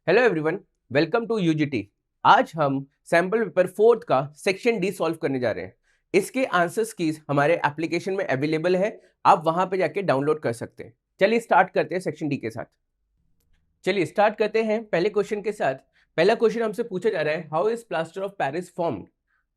Hello everyone, welcome to UGT. आज हम sample paper fourth का सेक्शन डी सॉल्व करने जा रहे हैं। इसके आंसर्स कीज हमारे एप्लीकेशन में अवेलेबल है, आप वहां पे जाके डाउनलोड कर सकते हैं। चलिए स्टार्ट करते हैं सेक्शन डी के साथ। चलिए स्टार्ट करते हैं पहले क्वेश्चन के साथ। पहला क्वेश्चन हमसे पूछा जा रहा है, how is plaster of Paris formed?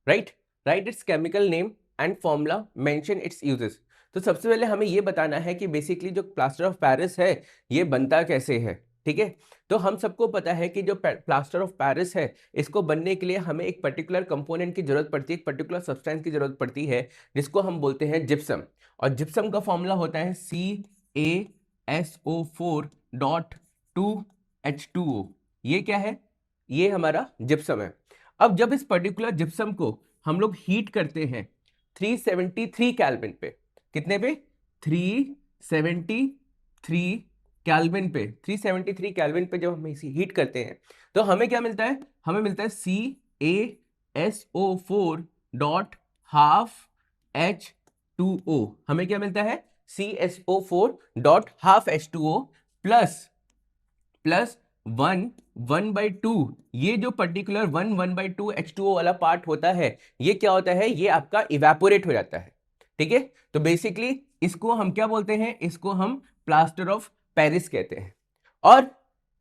Right, right it's chemical name and formula, mention it's uses. तो सबसे पहले हमें ये बताना है कि बेसिकली जो प्लास्टर ऑफ पेरिस है ये बनता कैसे है। ठीक है, तो हम सबको पता है कि जो प्लास्टर ऑफ पेरिस है इसको बनने के लिए हमें एक पर्टिकुलर कंपोनेंट की जरूरत पड़ती है, एक पर्टिकुलर सब्सटेंस की जरूरत पड़ती है जिसको हम बोलते हैं जिप्सम। और जिप्सम का फॉर्मूला होता है CaSO4.2H2O। ये क्या है? ये हमारा जिप्सम है। अब जब इस पर्टिकुलर जिप्सम को हम लोग हीट करते हैं 373 केल्विन पे, कितने पे? 373 केल्विन पे। 373 केल्विन पे जब हम इसे हीट करते हैं तो हमें क्या मिलता है? हमें मिलता है CaSO4.12H2O। हमें क्या मिलता है? CaSO4.12H2O plus plus 1/2। ये जो पर्टिकुलर 1/2 H2O वाला पार्ट होता है ये क्या होता है? ये आपका इवेपोरेट हो जाता है। ठीक है, तो बेसिकली इसको हम क्या बोलते हैं? इसको हम प्लास्टर ऑफ पेरिस कहते हैं। और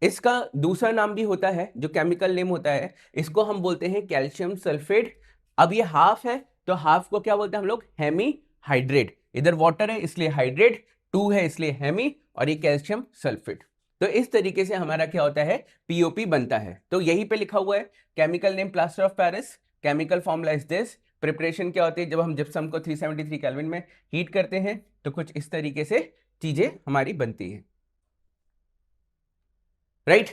इसका दूसरा नाम भी होता है, जो केमिकल नेम होता है, इसको हम बोलते हैं कैल्शियम सल्फेट। अब ये हाफ है तो हाफ को क्या बोलते हैं हम लोग? Hemy hydrate. इधर वाटर है इसलिए हाइड्रेट, 2 है इसलिए हेमी, और ये कैल्शियम सल्फेट। तो इस तरीके से हमारा क्या होता है? पीओपी बनता है। तो यहीं पे लिखा हुआ है chemical name plaster of Paris, chemical formula is this. Preparation क्या होती है? जब हम जिप्सम को 373 केल्विन में हीट करते हैं तो कुछ इस तरीके से चीजें हमारी बनती है। राइट,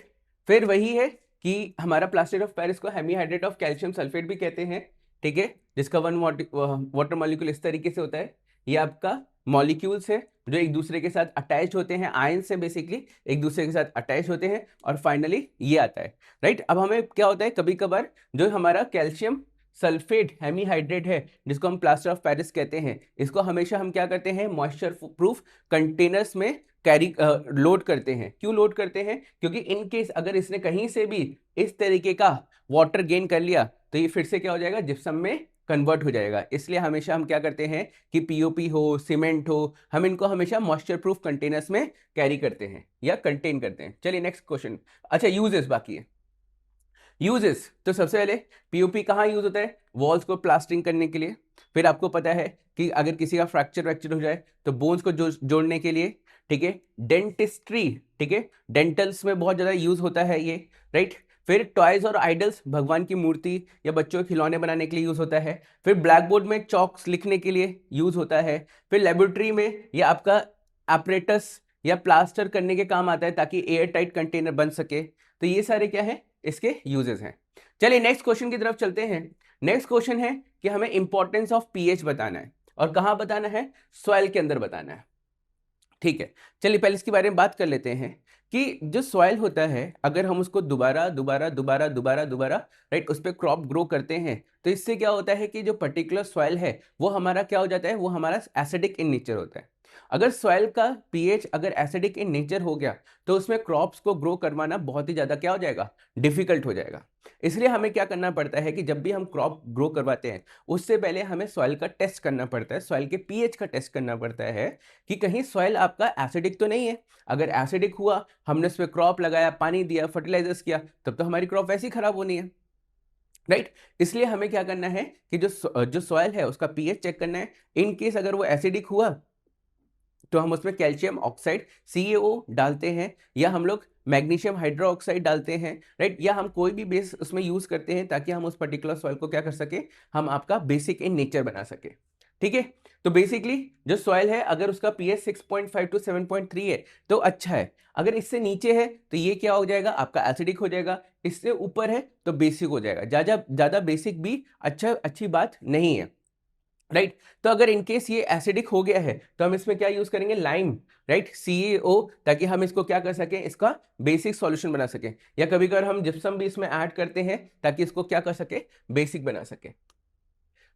फिर वही है कि हमारा प्लास्टर ऑफ पेरिस को हेमीहाइड्रेट ऑफ कैल्शियम सल्फेट भी कहते हैं। ठीक है, जिसका वन वाटर मॉलिक्यूल इस तरीके से होता है। ये आपका मॉलिक्यूल्स है जो एक दूसरे के साथ अटैच होते हैं, आयन से बेसिकली एक दूसरे के साथ अटैच होते हैं, और फाइनली ये आता है। राइट, अब हमें क्या होता है, कभी कभार जो हमारा कैल्शियम सल्फेट हेमीहाइड्रेट है जिसको हम प्लास्टर ऑफ पेरिस कहते हैं, इसको हमेशा हम क्या करते हैं? मॉइस्चर प्रूफ कंटेनर्स में कैरी लोड करते हैं। क्यों लोड करते हैं? क्योंकि इन केस अगर इसने कहीं से भी इस तरीके का वाटर गेन कर लिया तो ये फिर से क्या हो जाएगा? जिप्सम में कन्वर्ट हो जाएगा। इसलिए हमेशा हम क्या करते हैं कि पीओपी हो, सीमेंट हो, हम इनको हमेशा मॉइस्चर प्रूफ कंटेनर्स में कैरी करते हैं या कंटेन करते हैं। चलिए नेक्स्ट क्वेश्चन। अच्छा, यूजेस बाकी है। यूजेस, तो सबसे पहले पीओपी कहाँ यूज होता है? वॉल्स को प्लास्टरिंग करने के लिए। फिर आपको पता है कि अगर किसी का फ्रैक्चर वैक्चर हो जाए तो बोन्स को जोड़ने के लिए। ठीक है, डेंटिस्ट्री, ठीक है, डेंटल्स में बहुत ज्यादा यूज होता है ये। राइट, फिर टॉयज और आइडल्स, भगवान की मूर्ति या बच्चों के खिलौने बनाने के लिए यूज होता है। फिर ब्लैक बोर्ड में चॉक्स लिखने के लिए यूज होता है। फिर लेबोरेटरी में ये आपका एपरेटस या प्लास्टर करने के काम आता है ताकि एयर टाइट कंटेनर बन सके। तो ये सारे क्या है? इसके यूजेस हैं। चलिए नेक्स्ट क्वेश्चन की तरफ चलते हैं। नेक्स्ट क्वेश्चन है कि हमें इंपॉर्टेंस ऑफ पीएच बताना है, और कहां बताना है? सॉइल के अंदर बताना है। ठीक है, चलिए पहले इसके बारे में बात कर लेते हैं कि जो सॉइल होता है अगर हम उसको दोबारा दोबारा दोबारा दोबारा दोबारा राइट उस पर क्रॉप ग्रो करते हैं तो इससे क्या होता है कि जो पर्टिकुलर सॉइल है वो हमारा क्या हो जाता है? वो हमारा एसिडिक इन नेचर होता है। अगर सॉइल का पीएच अगर एसिडिक इन नेचर हो गया तो उसमें क्रॉप्स को ग्रो करवाना बहुत ही ज्यादा क्या हो जाएगा? डिफिकल्ट हो जाएगा। इसलिए हमें क्या करना पड़ता है कि जब भी हम क्रॉप ग्रो करवाते हैं उससे पहले हमें सॉइल का टेस्ट करना पड़ता है, सॉइल के पीएच का टेस्ट करना पड़ता है कि कहीं सॉइल आपका एसिडिक तो नहीं है। अगर एसिडिक हुआ, हमने उस पर क्रॉप लगाया, पानी दिया, फर्टिलाइजर्स किया, तब तो हमारी क्रॉप वैसे ही खराब होनी है। राइट, इसलिए हमें क्या करना है कि जो सॉइल है उसका पीएच चेक करना है। इन केस अगर वो एसिडिक हुआ तो हम उसमें कैल्शियम ऑक्साइड CaO डालते हैं, या हम लोग मैग्नीशियम हाइड्रोक्साइड डालते हैं। राइट, या हम कोई भी बेस उसमें यूज करते हैं ताकि हम उस पर्टिकुलर सॉइल को क्या कर सके? हम आपका बेसिक इन नेचर बना सके। ठीक है, तो बेसिकली जो सॉइल है अगर उसका पीएच 6.5 to 7.3 है तो अच्छा है। अगर इससे नीचे है तो ये क्या हो जाएगा? आपका एसिडिक हो जाएगा। इससे ऊपर है तो बेसिक हो जाएगा। ज्यादा ज्यादा बेसिक भी अच्छी बात नहीं है। राइट, तो अगर इनकेस ये एसिडिक हो गया है तो हम इसमें क्या यूज करेंगे? लाइम, राइट, CaO, ताकि हम इसको क्या कर सकें? इसका बेसिक सॉल्यूशन बना सकें। या कभी कभार हम जिप्सम भी इसमें ऐड करते हैं ताकि इसको क्या कर सके? बेसिक बना सके।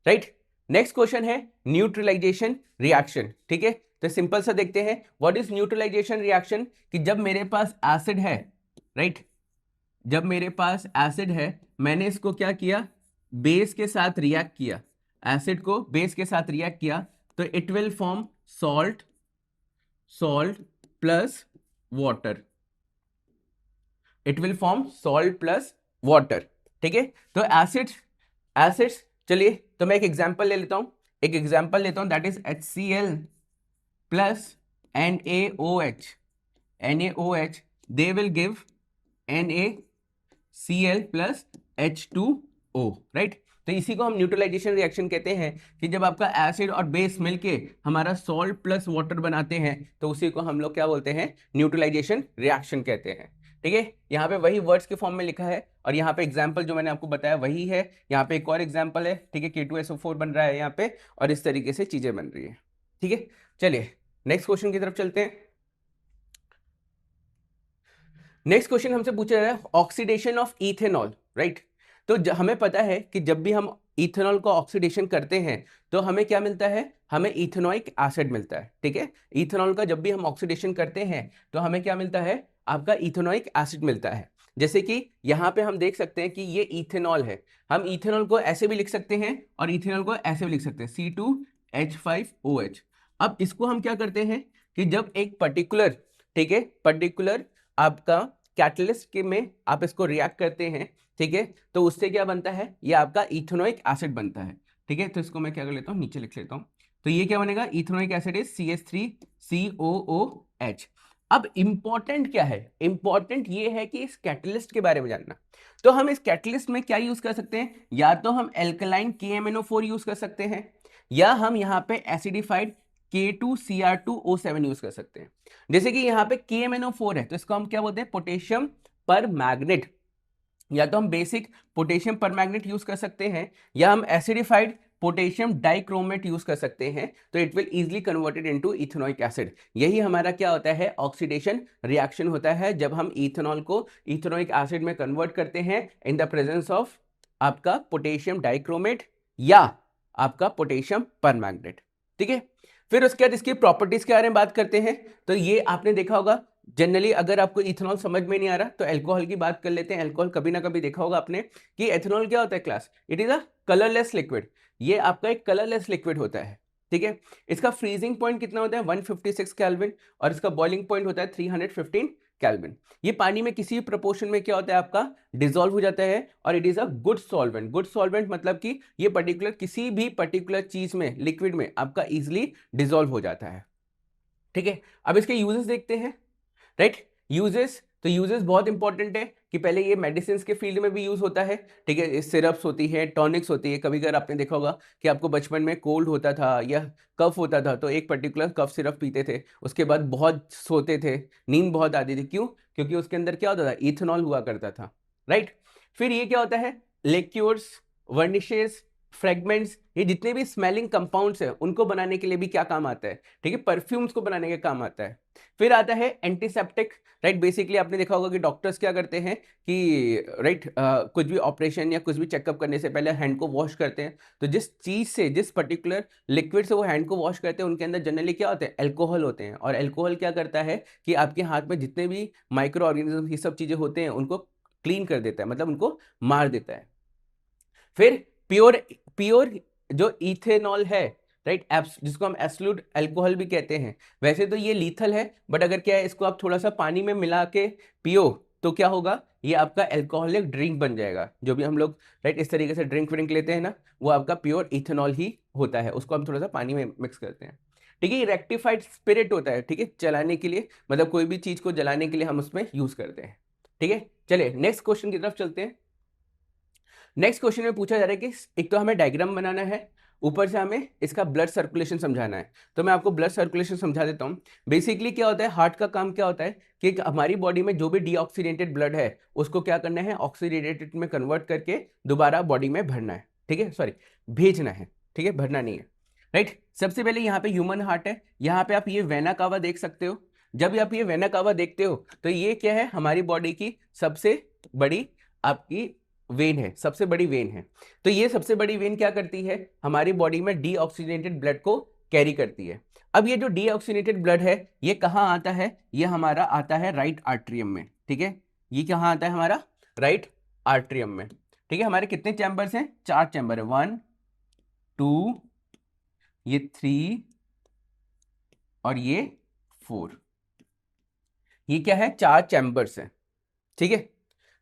राइट, नेक्स्ट क्वेश्चन है न्यूट्रलाइजेशन रिएक्शन। ठीक है, तो सिंपल सा देखते हैं व्हाट इज न्यूट्रलाइजेशन रिएक्शन। कि जब मेरे पास एसिड है, राइट, जब मेरे पास एसिड है, मैंने इसको क्या किया, बेस के साथ रिएक्ट किया, एसिड को बेस के साथ रिएक्ट किया, तो it will form salt, salt plus water, it will form salt plus water. ठीक है, तो एसिड्स, एसिड्स, चलिए तो मैं एक एग्जांपल ले लेता हूं, एक एग्जांपल लेता हूं, that is HCl plus NaOH, NaOH, they will give NaCl plus H2O, right. तो इसी को हम न्यूट्रलाइजेशन रिएक्शन कहते हैं, कि जब आपका एसिड और बेस मिलके हमारा सॉल्ट प्लस वाटर बनाते हैं, तो उसी को हम लोग क्या बोलते हैं, न्यूट्रलाइजेशन रिएक्शन कहते हैं। ठीक है, यहाँ पे वही वर्ड्स के फॉर्म में लिखा है, और यहाँ पे एग्जाम्पल जो मैंने आपको बताया वही है, यहाँ पे एक और एग्जाम्पल है, ठीक है, K2SO4 बन रहा है यहाँ पे, और इस तरीके से चीजें बन रही है। ठीक है, चलिए नेक्स्ट क्वेश्चन की तरफ चलते हैं। नेक्स्ट क्वेश्चन हमसे पूछा जा रहा है ऑक्सीडेशन ऑफ इथेनॉल, राइट। तो हमें पता है कि जब भी हम इथेनॉल को ऑक्सीडेशन करते हैं तो हमें क्या मिलता है, हमें इथेनोइक एसिड मिलता है। ठीक है, इथेनॉल का जब भी हम ऑक्सीडेशन करते हैं तो हमें क्या मिलता है, आपका इथेनोइक एसिड मिलता है। जैसे कि यहाँ पे हम देख सकते हैं कि ये इथेनॉल है, हम इथेनॉल को ऐसे भी लिख सकते हैं और इथेनॉल को ऐसे भी लिख सकते हैं, C2H5OH। अब इसको हम क्या करते हैं कि जब एक पर्टिकुलर, ठीक है, पर्टिकुलर आपका कैटलिस्ट के में आप इसको रिएक्ट करते हैं, ठीक है, तो उससे क्या बनता है, ये आपका इथेनोइक एसिड बनता है। ठीक है, तो इसको मैं क्या कर लेता हूँ, नीचे लिख लेता हूँ, तो ये क्या बनेगा, इथेनोइक एसिड इज CH3COOH। अब इंपॉर्टेंट क्या है, इंपॉर्टेंट ये है कि इस कैटलिस्ट के बारे में जानना। तो हम इस कैटलिस्ट में क्या यूज कर सकते हैं, या तो हम एल्कलाइन KMNO4 यूज कर सकते हैं, या हम यहाँ पे एसिडिफाइड K2Cr2O7 यूज कर सकते हैं। जैसे कि यहाँ पे KMNO4 है, तो इसको हम क्या बोलते हैं, पोटेशियम पर मैग्नेट, या तो हम बेसिक पोटेशियम पर मैग्नेट यूज कर सकते हैं, या हम एसिडिफाइड पोटेशियम डाइक्रोमेट यूज कर सकते हैं, तो it will easily converted into ethanoic acid. यही हमारा क्या होता है, ऑक्सीडेशन रिएक्शन होता है, जब हम इथेनॉल को इथेनोइक एसिड में कन्वर्ट करते हैं इन द प्रेजेंस ऑफ आपका पोटेशियम डाइक्रोमेट या आपका पोटेशियम पर मैग्नेट। ठीक है, फिर उसके बाद इसकी प्रॉपर्टीज के बारे में बात करते हैं। तो ये आपने देखा होगा, जनरली अगर आपको इथेनॉल समझ में नहीं आ रहा तो अल्कोहल की बात कर लेते हैं। अल्कोहल कभी ना कभी देखा होगा आपने कि एथेनॉल क्या होता है class, it is a colourless liquid. ये आपका एक कलरलेस लिक्विड होता है। ठीक है, इसका फ्रीजिंग पॉइंट कितना होता है, 156 केल्विन, और इसका बॉइलिंग पॉइंट होता है 315 केल्विन। ये पानी में किसी भी प्रोपोर्शन में क्या होता है, आपका डिसॉल्व हो जाता है, और it is a good solvent. Good solvent मतलब कि ये पर्टिकुलर किसी भी पर्टिकुलर चीज में, लिक्विड में आपका इजिली डिसॉल्व हो जाता है। ठीक है, अब इसके यूजेस देखते हैं, राइट। यूजेस, तो यूजेस बहुत इंपॉर्टेंट है कि पहले ये मेडिसिन के फील्ड में भी यूज होता है। ठीक है, सिरप्स होती है, टॉनिक्स होती है। कभी अगर आपने देखा होगा कि आपको बचपन में कोल्ड होता था या कफ होता था, तो एक पर्टिकुलर कफ सिरप पीते थे, उसके बाद बहुत सोते थे, नींद बहुत आती थी। क्यों, क्योंकि उसके अंदर क्या होता था, इथेनॉल हुआ करता था, राइट। फिर ये क्या होता है, लिक्योर्स, वर्निशेस, फ्रेगमेंट्स, ये जितने भी स्मेलिंग कंपाउंड्स हैं उनको बनाने के लिए भी क्या काम आता है, ठीक है, परफ्यूम्स को बनाने के काम आता है। फिर आता है एंटीसेप्टिक, राइट। बेसिकली आपने देखा होगा कि डॉक्टर्स क्या करते हैं कि राइट कुछ भी ऑपरेशन या कुछ भी चेकअप करने से पहले हैंड को वॉश करते हैं। तो जिस चीज से, जिस पर्टिकुलर लिक्विड से वो हैंड को वॉश करते हैं, उनके अंदर जनरली क्या होते हैं, एल्कोहल होते हैं। और एल्कोहल क्या करता है कि आपके हाथ में जितने भी माइक्रो ऑर्गेनिज्म ये सब चीजें होते हैं उनको क्लीन कर देता है, मतलब उनको मार देता है। फिर प्योर, प्योर जो इथेनॉल है, राइट, जिसको हम एब्सोल्यूट अल्कोहल भी कहते हैं। वैसे तो ये लीथल है, बट अगर क्या है, इसको आप थोड़ा सा पानी में मिला के पियो तो क्या होगा, ये आपका अल्कोहलिक ड्रिंक बन जाएगा। जो भी हम लोग राइट इस तरीके से ड्रिंक व्रिंक लेते हैं ना, वो आपका प्योर इथेनॉल ही होता है, उसको हम थोड़ा सा पानी में मिक्स करते हैं। ठीक है, रेक्टिफाइड स्पिरिट होता है, ठीक है, चलाने के लिए, मतलब कोई भी चीज को जलाने के लिए हम उसमें यूज करते हैं। ठीक है, चलिए नेक्स्ट क्वेश्चन की तरफ चलते हैं। नेक्स्ट क्वेश्चन में पूछा जा रहा है कि एक तो हमें डायग्राम बनाना है, ऊपर से हमें इसका ब्लड सर्कुलेशन समझाना है। तो मैं आपको ब्लड सर्कुलेशन समझा देता हूँ। बेसिकली क्या होता है, हार्ट का काम क्या होता है कि हमारी बॉडी में जो भी डीऑक्सीडेटेड ब्लड है उसको क्या करना है, ऑक्सीडेटेड में कन्वर्ट करके दोबारा बॉडी में भरना है। ठीक है, सॉरी, भेजना है, ठीक है, भरना नहीं है, राइट। सबसे पहले यहाँ पे ह्यूमन हार्ट है, यहाँ पे आप ये वेना कावा देख सकते हो। जब आप ये वेना कावा देखते हो तो ये क्या है, हमारी बॉडी की सबसे बड़ी आपकी वेन है, सबसे बड़ी वेन है। तो ये सबसे बड़ी वेन क्या करती है, हमारी बॉडी में डीऑक्सीजनेटेड ब्लड को कैरी करती है। अब ये जो डीऑक्सीजनेटेड ब्लड है ये कहाँ आता है, ये हमारा आता है राइट आर्टरियम में। ठीक है, ये कहाँ आता है, हमारा राइट आर्ट्रियम में। ठीक है, हमारे कितने चैम्बर्स हैं? 4 चैम्बर है, 1 2 ये 3 और ये 4। ये क्या है? 4 चैम्बर्स हैं। ठीक है,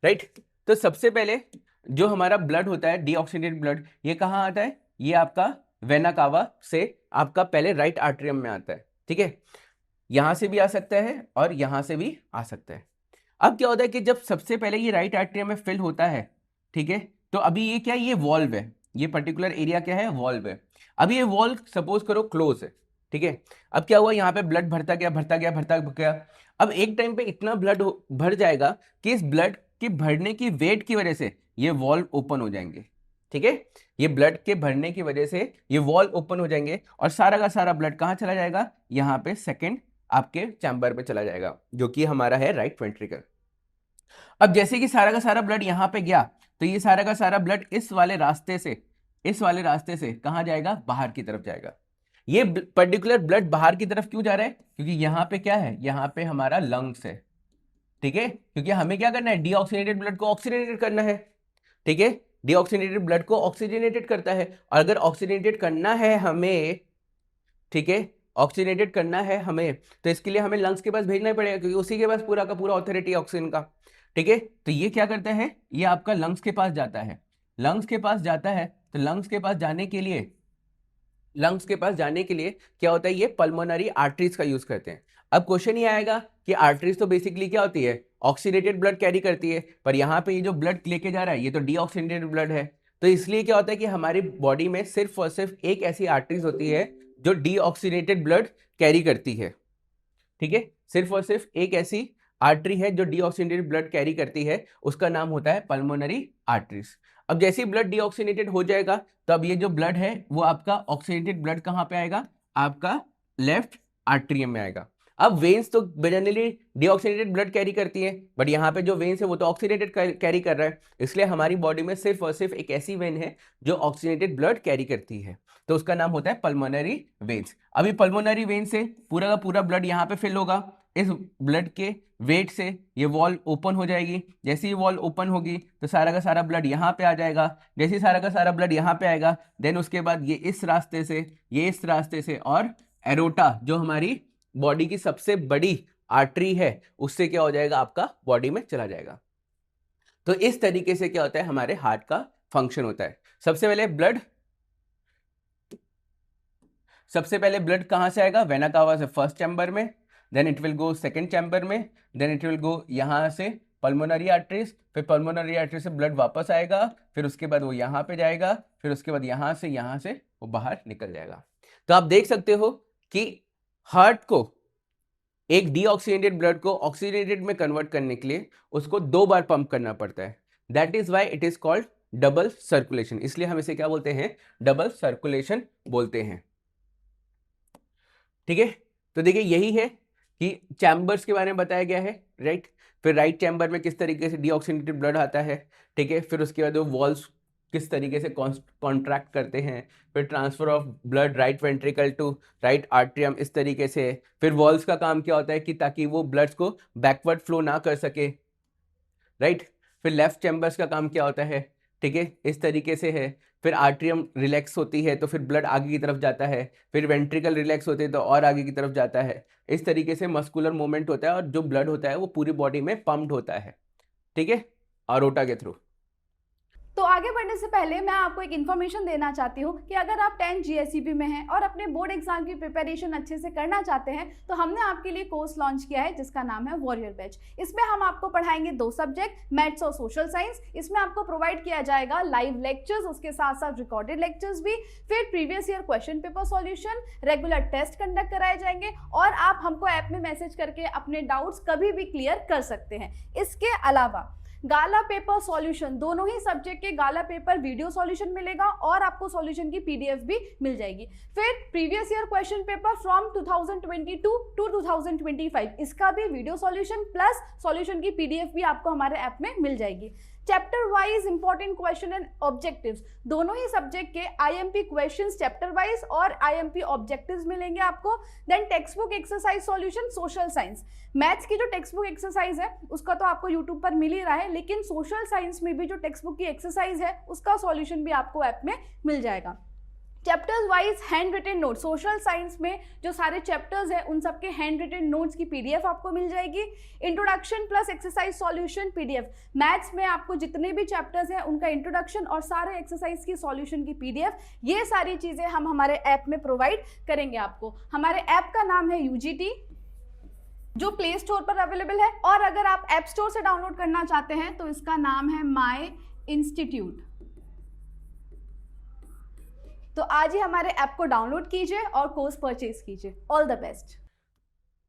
राइट। तो सबसे पहले जो हमारा ब्लड होता है डीऑक्सीनेटेड ब्लड, ये कहाँ आता है? ये आपका वेना कावा से आपका पहले राइट आर्ट्रियम में आता है। ठीक है, यहां से भी आ सकता है और यहां से भी आ सकता है। अब क्या होता है कि जब सबसे पहले ये राइट आर्ट्रियम में फिल होता है, ठीक है, तो अभी ये क्या है? ये वॉल्व है, ये पर्टिकुलर एरिया क्या है? वॉल्व है। अभी ये वॉल्व सपोज करो क्लोज है। ठीक है, अब क्या हुआ? यहाँ पे ब्लड भरता गया भरता गया भरता गया। अब एक टाइम पे इतना ब्लड भर जाएगा कि इस ब्लड के भरने की वेट की वजह से ये वॉल्व ओपन हो जाएंगे। ठीक है, ये ब्लड के भरने की वजह से ये वॉल्व ओपन हो जाएंगे और सारा का सारा ब्लड कहाँ चला जाएगा? यहाँ पे सेकेंड आपके चैम्बर पे चला जाएगा, जो कि हमारा है राइट वेंट्रिकल। अब जैसे कि सारा का सारा ब्लड यहां पे गया, तो ये सारा का सारा ब्लड इस वाले रास्ते से कहां जाएगा? बाहर की तरफ जाएगा। ये पर्टिकुलर ब्लड बाहर की तरफ क्यों जा रहा है? क्योंकि यहां पे क्या है? यहां पे हमारा लंग्स है। ठीक है, क्योंकि हमें क्या करना है? डीऑक्सीनेटेड ब्लड को ऑक्सीजनेटेड करना है। ठीक है, डीऑक्सीनेटेड ब्लड को ऑक्सीजनेटेड करता है, और अगर ऑक्सीजनेटेड करना है हमें, ठीक है, ऑक्सीजनेटेड करना है हमें, तो इसके लिए हमें लंग्स के पास भेजना ही पड़ेगा, क्योंकि उसी के पास पूरा का पूरा ऑथोरिटी ऑक्सीजन का। ठीक है, तो ये क्या करता है? ये आपका लंग्स के पास जाता है। लंग्स के पास जाता है, तो लंग्स के पास जाने के लिए क्या होता है? ये पल्मोनरी आर्टरीज का यूज करते हैं। अब क्वेश्चन ये आएगा कि आर्टरीज तो बेसिकली क्या होती है? ऑक्सीडेटेड ब्लड कैरी करती है, पर यहाँ पे ये जो ब्लड लेके जा रहा है ये तो डीऑक्सीडेटेड ब्लड है। तो इसलिए क्या होता है कि हमारी बॉडी में सिर्फ और सिर्फ एक ऐसी आर्टरीज होती है जो डीऑक्सीडेटेड ब्लड कैरी करती है। ठीक है, सिर्फ और सिर्फ एक ऐसी आर्टरी है जो डीऑक्सीनेटेड ब्लड कैरी करती है, उसका नाम होता है पल्मोनरी आर्टरीज। अब जैसे ही ब्लड डीऑक्सीनेटेड हो जाएगा, तो अब ये जो ब्लड है वो आपका ऑक्सीनेटेड ब्लड कहां पे आएगा? आपका लेफ्ट आर्ट्रियम में आएगा। अब वेन्स तो जनरली डीऑक्सीनेटेड ब्लड कैरी करती है, बट यहाँ पे जो वेन्स है वो तो ऑक्सीनेटेड कैरी कर रहा है, इसलिए हमारी बॉडी में सिर्फ और सिर्फ एक ऐसी वेन है जो ऑक्सीनेटेड ब्लड कैरी करती है, तो उसका नाम होता है पल्मोनरी वेन्स। अभी पल्मोनरी वेन से पूरा का पूरा ब्लड यहाँ पे फिल होगा। इस ब्लड के वेट से ये वॉल ओपन हो जाएगी। जैसे ही वॉल ओपन होगी तो सारा का सारा ब्लड यहाँ पे आ जाएगा। जैसे ही सारा का सारा ब्लड यहाँ पे आएगा, देन उसके बाद ये इस रास्ते से, ये इस रास्ते से, और एरोटा जो हमारी बॉडी की सबसे बड़ी आर्टरी है उससे क्या हो जाएगा? आपका बॉडी में चला जाएगा। तो इस तरीके से क्या होता है? हमारे हार्ट का फंक्शन होता है। सबसे पहले ब्लड कहां से आएगा? वेना कावा से फर्स्ट चैम्बर में, then it will go second chamber में, देन इट विल गो यहां से पल्मोनरी आर्टरीज, फिर पल्मोनरी आर्टरी से ब्लड वापस आएगा, फिर उसके बाद वो यहां पे जाएगा, फिर उसके बाद यहां से वो बाहर निकल जाएगा। तो आप देख सकते हो कि हार्ट को एक डीऑक्सीनेटेड ब्लड को ऑक्सीनेटेड में कन्वर्ट करने के लिए उसको 2 बार पंप करना पड़ता है। That is why it is called double circulation. इसलिए हम इसे क्या बोलते हैं? डबल सर्कुलेशन बोलते हैं। ठीक है, तो देखिए यही है कि चैम्बर्स के बारे में बताया गया है, राइट। फिर राइट चैम्बर में किस तरीके से डीऑक्सीनेटेड ब्लड आता है, ठीक है। फिर उसके बाद वो वॉल्स किस तरीके से कॉन्ट्रैक्ट करते हैं, फिर transfer of blood right ventricle to right atrium इस तरीके से। फिर वॉल्स का काम क्या होता है कि ताकि वो ब्लड को बैकवर्ड फ्लो ना कर सके, राइट। फिर लेफ्ट चैम्बर्स का काम क्या होता है, ठीक है, इस तरीके से है। फिर आर्ट्रियम रिलैक्स होती है तो फिर ब्लड आगे की तरफ जाता है, फिर वेंट्रिकल रिलैक्स होते हैं तो और आगे की तरफ जाता है। इस तरीके से मस्कुलर मूवमेंट होता है और जो ब्लड होता है वो पूरी बॉडी में पंप्ड होता है, ठीक है, अरोटा के थ्रू। तो आगे बढ़ने से पहले मैं आपको एक इन्फॉर्मेशन देना चाहती हूँ कि अगर आप 10 GSEB में हैं और अपने बोर्ड एग्जाम की प्रिपरेशन अच्छे से करना चाहते हैं तो हमने आपके लिए कोर्स लॉन्च किया है जिसका नाम है वॉरियर बैच। इसमें हम आपको पढ़ाएंगे 2 सब्जेक्ट, मैथ्स और सोशल साइंस। इसमें आपको प्रोवाइड किया जाएगा लाइव लेक्चर्स, उसके साथ साथ रिकॉर्डेड लेक्चर्स भी, फिर previous year question paper solution, regular test conduct कराए जाएंगे और आप हमको ऐप में मैसेज करके अपने डाउट्स कभी भी क्लियर कर सकते हैं। इसके अलावा गाला पेपर सॉल्यूशन, दोनों ही सब्जेक्ट के गाला पेपर वीडियो सॉल्यूशन मिलेगा और आपको सॉल्यूशन की PDF भी मिल जाएगी। फिर previous year question paper from 2022 to 2025, इसका भी वीडियो सॉल्यूशन प्लस सॉल्यूशन की PDF भी आपको हमारे ऐप में मिल जाएगी। Chapter wise important question and objectives, दोनों ही सब्जेक्ट के आईएमपी क्वेश्चंस चैप्टर वाइज और आईएमपी ऑब्जेक्टिव्स मिलेंगे आपको। Then text book exercise solution social science, maths की जो टेक्स्ट बुक एक्सरसाइज है उसका तो आपको यूट्यूब पर मिल ही रहा है, लेकिन सोशल साइंस में भी जो टेक्स्ट बुक की एक्सरसाइज है उसका सॉल्यूशन भी आपको ऐप में मिल जाएगा। Chapters wise hand written note, social science में जो सारे चैप्टर्स हैं उन सबके हैंड रिटन नोट्स की पीडीएफ आपको मिल जाएगी। Introduction plus exercise solution PDF, maths में आपको जितने भी चैप्टर्स हैं उनका इंट्रोडक्शन और सारे एक्सरसाइज की सॉल्यूशन की पीडीएफ, ये सारी चीजें हम हमारे ऐप में प्रोवाइड करेंगे आपको। हमारे ऐप का नाम है यूजीटी, जो प्ले स्टोर पर अवेलेबल है, और अगर आप ऐप स्टोर से डाउनलोड करना चाहते हैं तो इसका नाम है माई इंस्टीट्यूट। तो आज ही हमारे ऐप को डाउनलोड कीजिए और कोर्स परचेज कीजिए। All the best.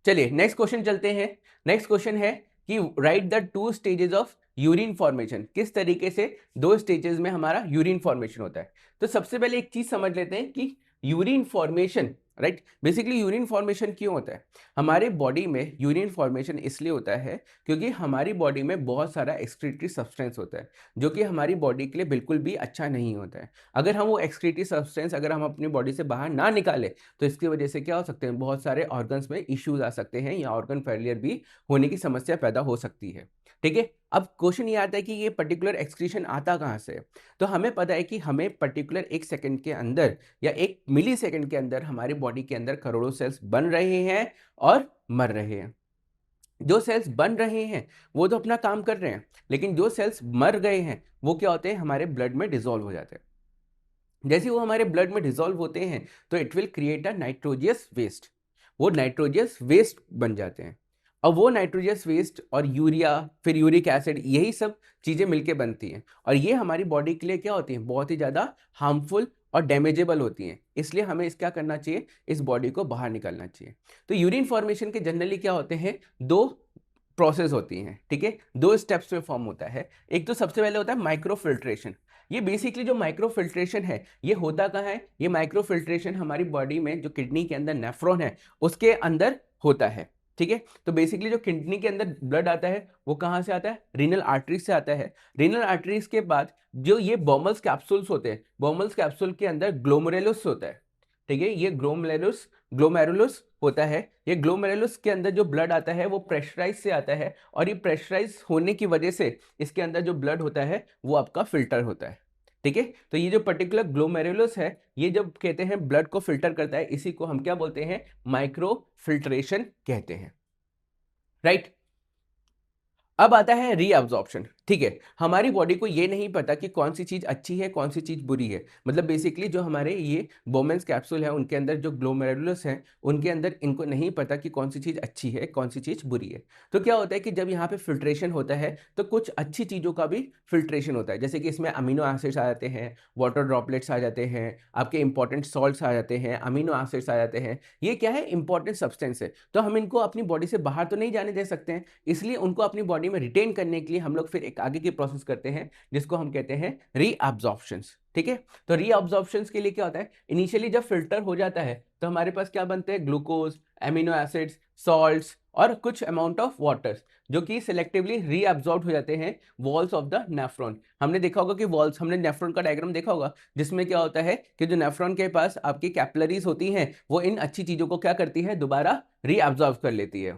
चलिए नेक्स्ट क्वेश्चन चलते हैं। नेक्स्ट क्वेश्चन है कि right the 2 stages of urine formation, किस तरीके से 2 स्टेजेस में हमारा यूरिन फॉर्मेशन होता है। तो सबसे पहले एक चीज समझ लेते हैं कि urine formation, right, basically urine formation क्यों होता है। हमारे बॉडी में यूरिन फॉर्मेशन इसलिए होता है क्योंकि हमारी बॉडी में बहुत सारा एक्सक्रीटरी सब्सटेंस होता है जो कि हमारी बॉडी के लिए बिल्कुल भी अच्छा नहीं होता है। अगर हम वो एक्सक्रीटरी सब्सटेंस अगर हम अपनी बॉडी से बाहर ना निकालें तो इसकी वजह से क्या हो सकते हैं, बहुत सारे ऑर्गन्स में इश्यूज आ सकते हैं या ऑर्गन फेलियर भी होने की समस्या पैदा हो सकती है। ठीक है, अब क्वेश्चन ये आता है कि ये पर्टिकुलर एक्सक्रीशन आता कहाँ से है। तो हमें पता है कि हमें पर्टिकुलर 1 सेकंड के अंदर या 1 मिली सेकंड के अंदर हमारी बॉडी के अंदर करोड़ों सेल्स बन रहे हैं और मर रहे हैं। जो सेल्स बन रहे हैं वो तो अपना काम कर रहे हैं, लेकिन जो सेल्स मर गए हैं वो क्या होते हैं, हमारे ब्लड में डिसॉल्व हो जाते हैं। जैसे वो हमारे ब्लड में डिसॉल्व होते हैं तो it will create a nitrogenous waste, वो नाइट्रोजियस वेस्ट बन जाते हैं। अब वो नाइट्रोजियस वेस्ट और यूरिया, फिर यूरिक एसिड, यही सब चीज़ें मिलके बनती हैं और ये हमारी बॉडी के लिए क्या होती हैं, बहुत ही ज़्यादा हार्मफुल और डैमेजेबल होती हैं। इसलिए हमें क्या करना चाहिए, इस बॉडी को बाहर निकालना चाहिए। तो यूरिन फॉर्मेशन के जनरली क्या होते हैं, 2 प्रोसेस होती हैं। ठीक है, 2 स्टेप्स में फॉर्म होता है। एक तो सबसे पहले होता है माइक्रोफिल्ट्रेशन। ये बेसिकली जो माइक्रोफिल्ट्रेशन है ये होता कहाँ है, ये माइक्रोफिल्ट्रेशन हमारी बॉडी में जो किडनी के अंदर नेफ्रॉन है उसके अंदर होता है। ठीक है, तो बेसिकली जो किडनी के अंदर ब्लड आता है वो कहाँ से आता है, रीनल आर्टरीज से आता है। रीनल आर्टरीज के बाद जो ये बॉमल्स कैप्सूल्स होते हैं, बॉमल्स कैप्सूल के अंदर ग्लोमेरुलस होता है। ठीक है, ये ग्लोमेरुलस होता है। ये ग्लोमेरुलस के अंदर जो ब्लड आता है वो प्रेशराइज से आता है और ये प्रेशराइज होने की वजह से इसके अंदर जो ब्लड होता है वो आपका फिल्टर होता है। ठीक है, तो ये जो पर्टिकुलर ग्लोमेरुलस है ये जब कहते हैं ब्लड को फिल्टर करता है, इसी को हम क्या बोलते हैं, माइक्रो फिल्ट्रेशन कहते हैं। राइट, अब आता है रीअब्जॉर्प्शन। ठीक है, हमारी बॉडी को ये नहीं पता कि कौन सी चीज़ अच्छी है कौन सी चीज़ बुरी है। मतलब बेसिकली जो हमारे ये बोमेंस कैप्सूल है उनके अंदर जो ग्लोमेरुलस हैं उनके अंदर इनको नहीं पता कि कौन सी चीज़ अच्छी है कौन सी चीज़ बुरी है। तो क्या होता है कि जब यहाँ पे फिल्ट्रेशन होता है तो कुछ अच्छी चीज़ों का भी फिल्ट्रेशन होता है, जैसे कि इसमें अमीनो एसिड्स आ जाते हैं, वाटर ड्रॉपलेट्स आ जाते हैं, आपके इंपॉर्टेंट सॉल्ट्स आ जाते हैं, अमीनो एसिड्स आ जाते हैं। ये क्या है, इंपॉर्टेंट सब्सटेंस है। तो हम इनको अपनी बॉडी से बाहर तो नहीं जाने दे सकते हैं, इसलिए उनको अपनी बॉडी में रिटेन करने के लिए हम लोग फिर एक आगे की प्रोसेस करते हैं जिसको हम कहते हैं रीअब्जॉर्प्शंस। ठीक है, तो रीअब्जॉर्प्शंस के लिए क्या होता है, इनिशियली जब फिल्टर हो जाता है तो हमारे पास क्या बनते हैं, ग्लूकोज, एमिनो एसिड्स, सॉल्ट्स और कुछ अमाउंट ऑफ वाटर्स जो कि सिलेक्टिवली रीअब्जॉर्ब हो जाते हैं वॉल्स ऑफ द नेफ्रॉन। हमने देखा होगा कि वॉल्स, हमने नेफ्रॉन का डायग्राम देखा होगा जिसमें क्या होता है कि जो नेफ्रॉन के पास आपकी कैपिलरीज होती हैं वो इन अच्छी चीजों को क्या करती है, दोबारा रीअब्जॉर्ब कर लेती है।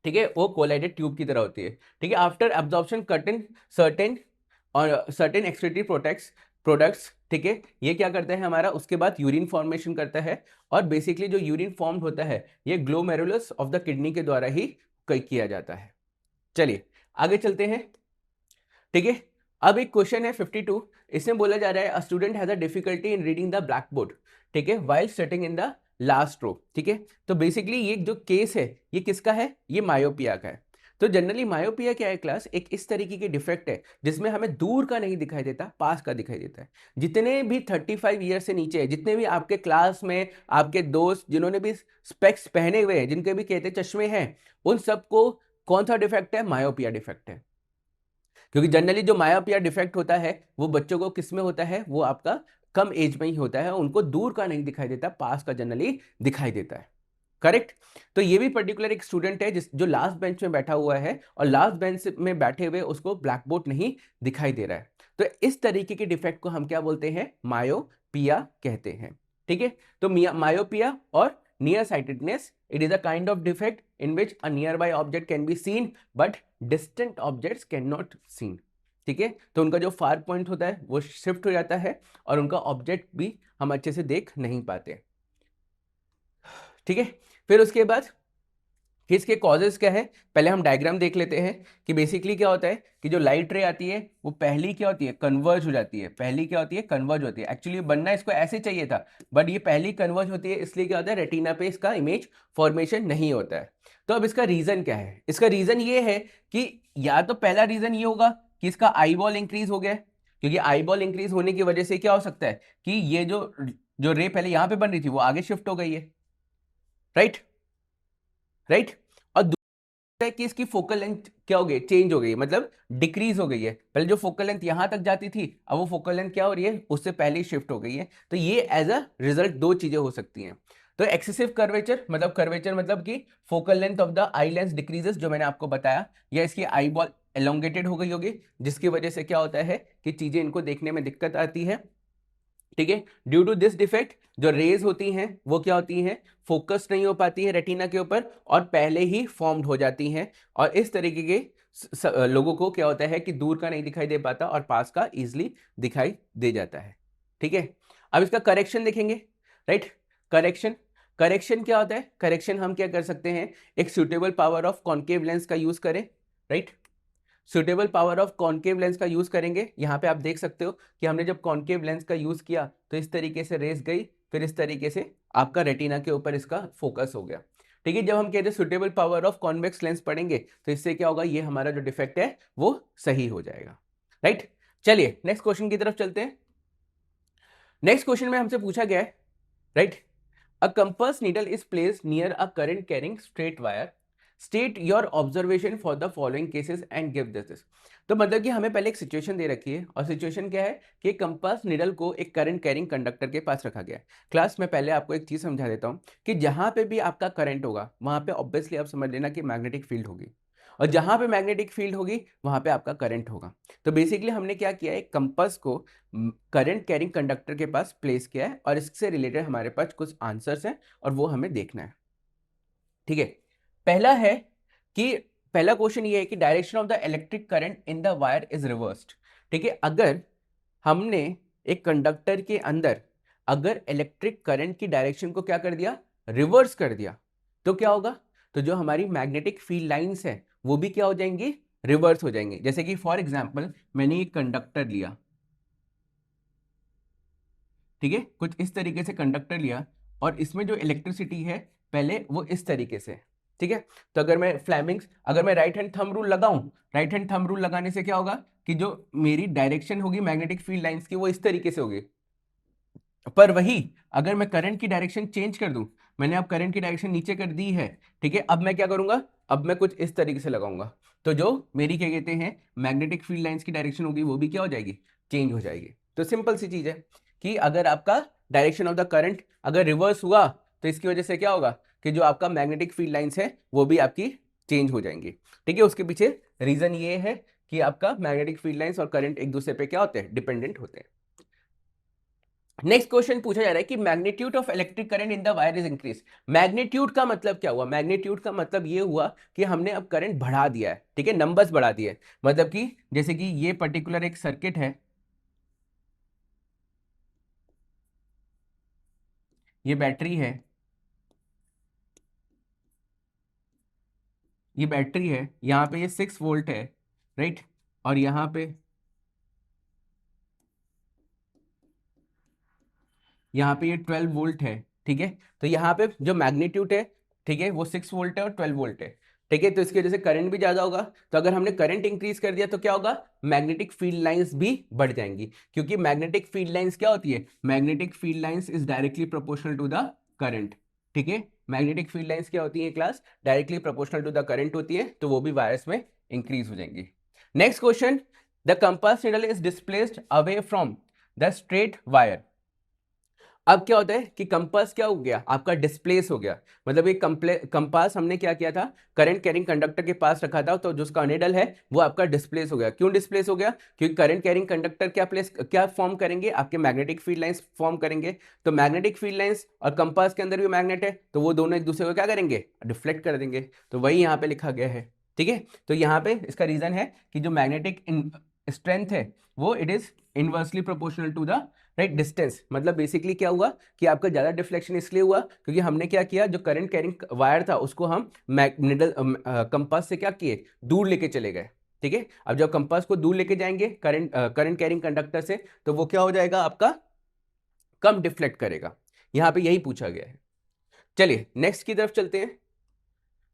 ठीक है, वो कोलाइडेड ट्यूब की तरह होती है। ठीक है, after absorption cutting certain excretory products. ठीक है, ये क्या करता है हमारा, उसके बाद यूरिन फॉर्मेशन करता है और बेसिकली जो यूरिन फॉर्म होता है ये ग्लोमेरुलस ऑफ द किडनी के द्वारा ही किया जाता है। चलिए आगे चलते हैं। ठीक है, अब एक क्वेश्चन है 52, इसमें बोला जा रहा है a student has a difficulty in reading the black board. ठीक है, while sitting in the last row. ठीक है, तो बेसिकली ये जो केस है ये किसका है, ये मायोपिया का है। तो जनरली मायोपिया क्या है क्लास, एक इस तरीके की डिफेक्ट है जिसमें हमें दूर का नहीं दिखाई देता, पास का दिखाई देता है। जितने भी 35 ईयर से नीचे है, जितने भी आपके क्लास में आपके दोस्त जिन्होंने भी स्पेक्स पहने हुए हैं, जिनके भी कहते चश्मे हैं, उन सबको कौन सा डिफेक्ट है, मायोपिया डिफेक्ट है। क्योंकि जनरली जो मायोपिया डिफेक्ट होता है वो बच्चों को किस में होता है, वो आपका कम एज में ही होता है, उनको दूर का नहीं दिखाई देता, पास का जनरली दिखाई देता है। करेक्ट। तो ये भी पर्टिकुलर एक स्टूडेंट है जो लास्ट बेंच में बैठा हुआ है और लास्ट बेंच में बैठे हुए उसको ब्लैक बोर्ड नहीं दिखाई दे रहा है। तो इस तरीके के डिफेक्ट को हम क्या बोलते हैं, मायोपिया कहते हैं। ठीक है, तो मायोपिया और near sightedness, it is a kind of defect in which a near by object can be seen but distant objects can not seen. ठीक है, तो उनका जो फार पॉइंट होता है वो शिफ्ट हो जाता है और उनका ऑब्जेक्ट भी हम अच्छे से देख नहीं पाते। ठीक है, फिर उसके बाद कि इसके कॉजेज क्या है, पहले हम डायग्राम देख लेते हैं कि बेसिकली क्या होता है कि जो लाइट रे आती है वो पहली क्या होती है, कन्वर्ज हो जाती है। पहली क्या होती है, कन्वर्ज होती है। एक्चुअली बनना इसको ऐसे चाहिए था, बट ये पहली कन्वर्ज होती है, इसलिए क्या होता है, रेटिना पे इसका इमेज फॉर्मेशन नहीं होता है। तो अब इसका रीजन क्या है, इसका रीजन ये है कि या तो पहला रीजन ये होगा कि इसका आई बॉल इंक्रीज हो गया, क्योंकि आई बॉल इंक्रीज होने की वजह से क्या हो सकता है कि ये जो रे पहले यहां पे बन रही थी वो आगे शिफ्ट हो गई है, राइट राइट। और दूसरा है कि इसकी फोकल लेंथ क्या हो गई, चेंज हो गई है, मतलब डिक्रीज हो गई है। पहले जो फोकल लेंथ यहां तक जाती थी, अब वो फोकल लेंथ क्या हो रही है, उससे पहले ही शिफ्ट हो गई है। तो ये एज अ रिजल्ट दो चीजें हो सकती हैं। तो एक्सेसिव कर्वेचर मतलब कि focal length of the eye lens decreases, जो मैंने आपको बताया, या इसकी आई बॉल एलोंगेटेड हो गई होगी, जिसकी वजह से क्या होता है कि चीजें इनको देखने में दिक्कत आती है। ठीक है, ड्यू टू दिस डिफेक्ट जो रेज होती हैं वो क्या होती हैं, फोकस नहीं हो पाती है रेटिना के ऊपर और पहले ही फॉर्म्ड हो जाती हैं, और इस तरीके के लोगों को क्या होता है कि दूर का नहीं दिखाई दे पाता और पास का इजिली दिखाई दे जाता है। ठीक है, अब इसका करेक्शन देखेंगे, राइट। करेक्शन करेक्शन क्या होता है, करेक्शन हम क्या कर सकते हैं, एक suitable power of concave lens का यूज करें, right. Suitable power of concave lens का यूज करेंगे। यहाँ पे आप देख सकते हो कि हमने जब कॉन्केव लेंस का यूज किया तो इस तरीके से रेस गई, फिर इस तरीके से आपका रेटिना के ऊपर इसका फोकस हो गया। ठीक है, जब हम कहते हैं suitable power of convex lens पढ़ेंगे तो इससे क्या होगा, ये हमारा जो डिफेक्ट है वो सही हो जाएगा, राइट। चलिए नेक्स्ट क्वेश्चन की तरफ चलते हैं। नेक्स्ट क्वेश्चन में हमसे पूछा गया है, right, a compass needle is placed near a current carrying straight wire, state your observation for the following cases and give this. तो मतलब कि हमें पहले एक सिचुएशन दे रखी है और सिचुएशन क्या है कि कंपास निडल को एक करंट कैरिंग कंडक्टर के पास रखा गया है। क्लास में पहले आपको एक चीज समझा देता हूं कि जहां पे भी आपका करंट होगा वहां पे ऑब्वियसली आप समझ लेना कि मैग्नेटिक फील्ड होगी, और जहां पे मैग्नेटिक फील्ड होगी वहां पे आपका करंट होगा। तो बेसिकली हमने क्या किया है, कंपास को करंट कैरिंग कंडक्टर के पास प्लेस किया है और इससे रिलेटेड हमारे पास कुछ आंसर्स हैं और वो हमें देखना है। ठीक है, पहला है कि पहला क्वेश्चन ये है कि direction of the electric current in the wire is reversed. ठीक है, अगर हमने एक कंडक्टर के अंदर अगर इलेक्ट्रिक करंट की डायरेक्शन को क्या कर दिया, रिवर्स कर दिया, तो क्या होगा, तो जो हमारी मैग्नेटिक फील्ड लाइंस है वो भी क्या हो जाएंगी, रिवर्स हो जाएंगे। जैसे कि फॉर एग्जांपल मैंने एक कंडक्टर लिया, ठीक है, कुछ इस तरीके से कंडक्टर लिया और इसमें जो इलेक्ट्रिसिटी है पहले वो इस तरीके से, ठीक है। तो अगर मैं फ्लेमिंग्स, अगर मैं राइट हैंड थंब रूल लगाऊं, राइट हैंड थंब रूल लगाने से क्या होगा कि जो मेरी डायरेक्शन होगी मैग्नेटिक फील्ड लाइंस की वो इस तरीके से होगी। पर वही अगर मैं करंट की डायरेक्शन चेंज कर दूं, मैंने अब करंट की डायरेक्शन नीचे कर दी है, ठीक है, अब मैं क्या करूंगा, अब मैं कुछ इस तरीके से लगाऊंगा, तो जो मेरी क्या कहते हैं मैग्नेटिक फील्ड लाइंस की डायरेक्शन होगी वो भी क्या हो जाएगी, चेंज हो जाएगी। तो सिंपल सी चीज है कि अगर आपका डायरेक्शन ऑफ द करंट अगर रिवर्स हुआ तो इसकी वजह से क्या होगा कि जो आपका मैग्नेटिक फील्ड लाइंस है वो भी आपकी चेंज हो जाएंगी। ठीक है, उसके पीछे रीजन ये है कि आपका मैग्नेटिक फील्ड लाइंस और करंट एक दूसरे पे क्या होते हैं, डिपेंडेंट होते हैं। नेक्स्ट क्वेश्चन पूछा जा रहा है कि magnitude of electric current in the wire is increase. Magnitude का मतलब क्या हुआ, मैग्नीट्यूड का मतलब ये हुआ कि हमने अब करंट बढ़ा दिया है, ठीक है, नंबर्स बढ़ा दिए। मतलब कि जैसे कि ये पर्टिकुलर एक सर्किट है, ये बैटरी है, ये बैटरी है, यहाँ पे ये 6 वोल्ट है, राइट, और यहाँ पे ये 12 वोल्ट है। ठीक है, तो यहाँ पे जो मैग्नीट्यूड है, ठीक है, वो 6 वोल्ट है और 12 वोल्ट है। ठीक है, तो इसकी वजह से करंट भी ज्यादा होगा। तो अगर हमने करंट इंक्रीज कर दिया तो क्या होगा, मैग्नेटिक फील्ड लाइंस भी बढ़ जाएंगी, क्योंकि मैग्नेटिक फील्ड लाइंस क्या होती है, magnetic field lines is directly proportional to the current. ठीक है, मैग्नेटिक फील्ड लाइंस क्या होती है class, directly proportional to the current होती है, तो वो भी वायर्स में इंक्रीज हो जाएंगी। Next question, the compass needle is displaced away from the straight wire. अब क्या होता है कि कंपास क्या हो गया, आपका डिस्प्लेस हो गया। मतलब ये कंपास हमने क्या किया था, करंट कैरिंग कंडक्टर के पास रखा था, तो जो उसका निडल है वो आपका डिस्प्लेस हो गया। क्यों डिस्प्लेस हो गया? क्योंकि करंट कैरिंग कंडक्टर क्या फॉर्म करेंगे, आपके मैग्नेटिक फील्ड लाइंस फॉर्म करेंगे। तो मैग्नेटिक फील्ड लाइंस और कंपास के अंदर भी मैग्नेट है, तो वो दोनों एक दूसरे को क्या करेंगे, डिफ्लेक्ट कर देंगे। तो वही यहाँ पे लिखा गया है, ठीक है। तो यहाँ पे इसका रीजन है कि जो मैग्नेटिक स्ट्रेंथ है वो it is inversely proportional to the right distance. मतलब बेसिकली क्या हुआ कि आपका ज्यादा डिफ्लेक्शन इसलिए हुआ क्योंकि हमने क्या किया, जो करंट कैरिंग वायर था उसको हम मैग्नेटल कंपास से क्या किए, दूर लेके चले गए, ठीक है। अब जब कंपास को दूर लेके जाएंगे करंट कैरिंग कंडक्टर से, तो वो क्या हो जाएगा, आपका कम डिफ्लेक्ट करेगा। यहां पे यही पूछा गया है। चलिए नेक्स्ट की तरफ चलते हैं।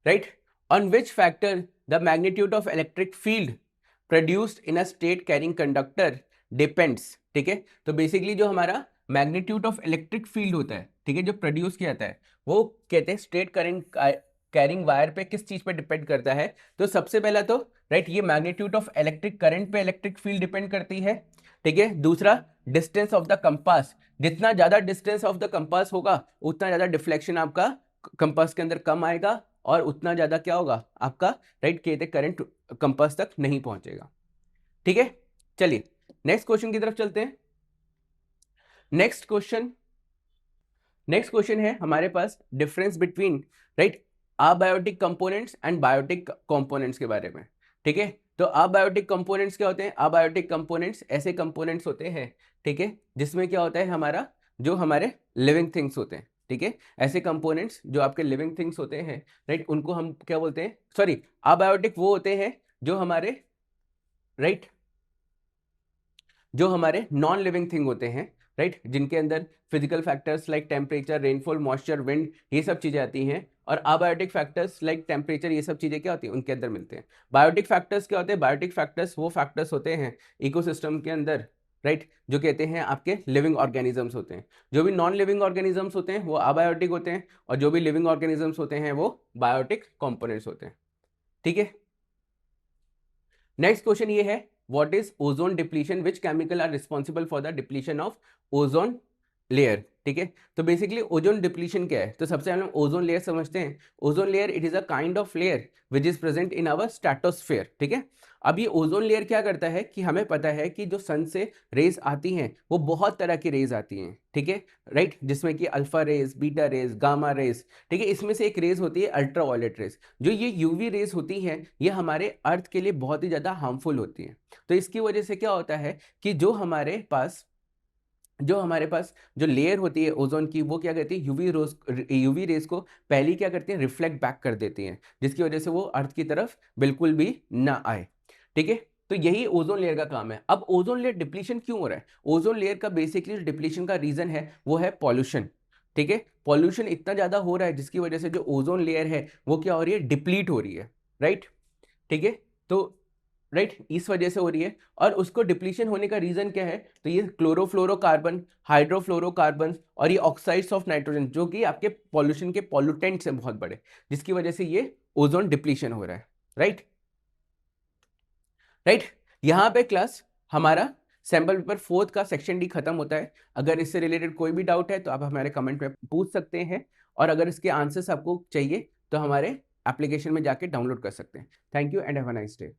Right, on which factor the magnitude of electric field produced in a state carrying conductor depends. ठीक है, तो बेसिकली जो हमारा मैग्नीट्यूड ऑफ इलेक्ट्रिक फील्ड होता है, ठीक है, जो प्रोड्यूस किया जाता है, वो कहते हैं स्टेट करंट कैरिंग वायर पे किस चीज पे डिपेंड करता है। तो सबसे पहला तो राइट ये मैग्नीट्यूड ऑफ इलेक्ट्रिक करंट पे इलेक्ट्रिक फील्ड डिपेंड करती है, ठीक है। दूसरा डिस्टेंस ऑफ द कंपास, जितना ज्यादा डिस्टेंस ऑफ द कंपास होगा उतना ज्यादा डिफ्लेक्शन आपका कंपास के अंदर कम आएगा और उतना ज्यादा क्या होगा आपका राइट कहते करंट कंपास तक नहीं पहुंचेगा, ठीक है। चलिए नेक्स्ट क्वेश्चन की तरफ चलते हैं। नेक्स्ट क्वेश्चन है हमारे पास difference between right abiotic components and biotic components के बारे में, ठीक है। तो अबायोटिक कंपोनेंट्स क्या होते हैं? अबायोटिक कंपोनेंट्स ऐसे कंपोनेंट्स होते हैं, ठीक है, जिसमें क्या होता है हमारा जो हमारे लिविंग थिंग्स होते हैं, ठीक है। ऐसे कंपोनेंट्स जो आपके लिविंग थिंग्स होते हैं राइट, उनको हम क्या बोलते हैं, सॉरी अबायोटिक वो होते हैं जो हमारे राइट जो हमारे नॉन लिविंग थिंग होते हैं राइट, जिनके अंदर physical factors like temperature, rainfall, moisture, wind, ये सब चीजें आती हैं। और अबायोटिक फैक्टर्स लाइक टेम्परेचर, ये सब चीजें क्या होती हैं उनके अंदर मिलते हैं। बायोटिक फैक्टर्स क्या होते हैं? बायोटिक फैक्टर्स वो फैक्टर्स होते हैं इकोसिस्टम के अंदर राइट, जो कहते हैं आपके लिविंग ऑर्गेनिजम्स होते हैं। जो भी नॉन लिविंग ऑर्गेनिजम्स होते हैं वो अबायोटिक होते हैं, और जो भी लिविंग ऑर्गेनिजम्स होते हैं वो बायोटिक कंपोनेंट्स होते हैं, ठीक है। नेक्स्ट क्वेश्चन ये है, what is ozone depletion, which chemical are responsible for the depletion of ozone layer, ठीक है। तो बेसिकली ओजोन डिप्लीशन क्या है? तो सबसे पहले हम ओजोन लेयर समझते हैं। Ozone layer it is a kind of layer which is present in our stratosphere, ठीक है। अब ये ओजोन लेयर क्या करता है कि हमें पता है कि जो सन से रेज आती हैं वो बहुत तरह की रेज आती हैं, ठीक है राइट, जिसमें कि alpha rays, beta rays, gamma rays, ठीक है। इसमें से एक रेज होती है अल्ट्रा वायलेट रेज। जो ये यूवी रेज होती हैं ये हमारे अर्थ के लिए बहुत ही ज्यादा हार्मफुल होती हैं। तो इसकी वजह से क्या होता है कि जो हमारे पास जो लेयर होती है ओजोन की, वो क्या करती है यूवी रेज को पहली क्या करती है, रिफ्लेक्ट बैक कर देती हैं, जिसकी वजह से वो अर्थ की तरफ बिल्कुल भी ना आए, ठीक है। तो यही ओजोन लेयर का काम है। अब ओजोन लेयर डिप्लीशन क्यों हो रहा है? ओजोन लेयर का बेसिकली डिप्लीशन का रीजन है वो है पॉल्यूशन, ठीक है। पॉल्यूशन इतना ज्यादा हो रहा है जिसकी वजह से जो ओजोन लेयर है वो क्या हो रही है, डिप्लीट हो रही है, राइट, ठीक है। तो राइट इस वजह से हो रही है। और उसको डिप्लीशन होने का रीजन क्या है? तो ये क्लोरोफ्लोरोकार्बन, हाइड्रोफ्लोरोकार्बन और ये ऑक्साइड्स ऑफ नाइट्रोजन, जो कि आपके पॉल्यूशन के पॉल्यूटेंट्स हैं बहुत बड़े, जिसकी वजह से ये ओजोन डिप्लीशन हो रहा है, राइट। यहां पे क्लास हमारा सैंपल पेपर 4 का सेक्शन डी खत्म होता है। अगर इससे रिलेटेड कोई भी डाउट है तो आप हमारे कमेंट में पूछ सकते हैं, और अगर इसके आंसर्स आपको चाहिए तो हमारे एप्लीकेशन में जाके डाउनलोड कर सकते हैं। Thank you and have a nice day.